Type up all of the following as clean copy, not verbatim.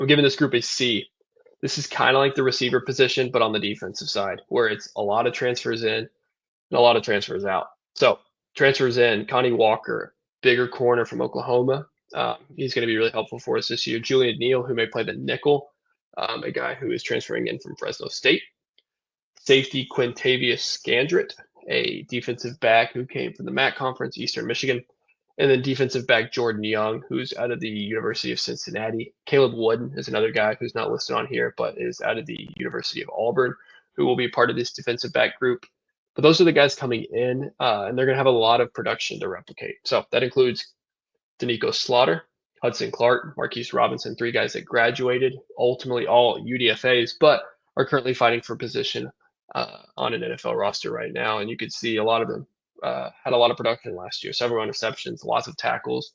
I'm giving this group a C. This is kind of like the receiver position, but on the defensive side, where it's a lot of transfers in and a lot of transfers out. So transfers in, Connie Walker, bigger corner from Oklahoma. He's going to be really helpful for us this year. Julian Neal, who may play the nickel, a guy who is transferring in from Fresno State. Safety Quintavious Scandrett, a defensive back who came from the MAC Conference, Eastern Michigan. And then defensive back Jordan Young, who's out of the University of Cincinnati. Caleb Wooden is another guy who's not listed on here, but is out of the University of Auburn, who will be part of this defensive back group. But those are the guys coming in, and they're going to have a lot of production to replicate. So that includes Danico Slaughter, Hudson Clark, Marquise Robinson, three guys that graduated, ultimately all UDFAs, but are currently fighting for position on an NFL roster right now. And you could see a lot of them had a lot of production last year, several interceptions, lots of tackles,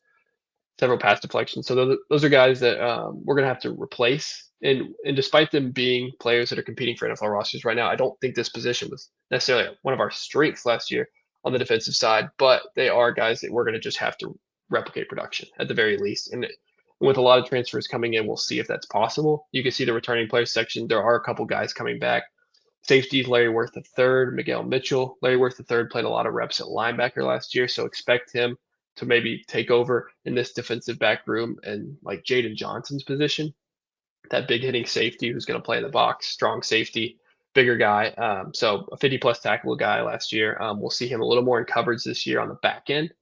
several pass deflections. So those are guys that we're going to have to replace. And despite them being players that are competing for NFL rosters right now, I don't think this position was necessarily one of our strengths last year on the defensive side, but they are guys that we're going to just have to replicate production at the very least. And with a lot of transfers coming in, we'll see if that's possible. You can see the returning players section. There are a couple guys coming back. Safety, Larry Worth III, Miguel Mitchell. Larry Worth III played a lot of reps at linebacker last year, so expect him to maybe take over in this defensive back room and like Jaden Johnson's position, that big hitting safety who's going to play in the box, strong safety, bigger guy. So a 50 plus tackle guy last year. We'll see him a little more in coverage this year on the back end.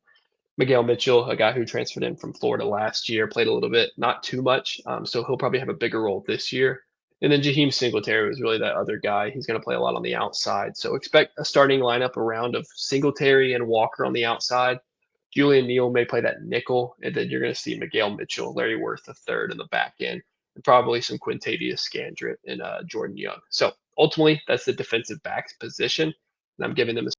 Miguel Mitchell, a guy who transferred in from Florida last year, played a little bit, not too much. So he'll probably have a bigger role this year. And then Jaheim Singletary was really that other guy. He's going to play a lot on the outside. So expect a starting lineup around of Singletary and Walker on the outside. Julian Neal may play that nickel, and then you're going to see Miguel Mitchell, Larry Worth III in the back end, and probably some Quintavious Scandrett and Jordan Young. So ultimately, that's the defensive backs position, and I'm giving them a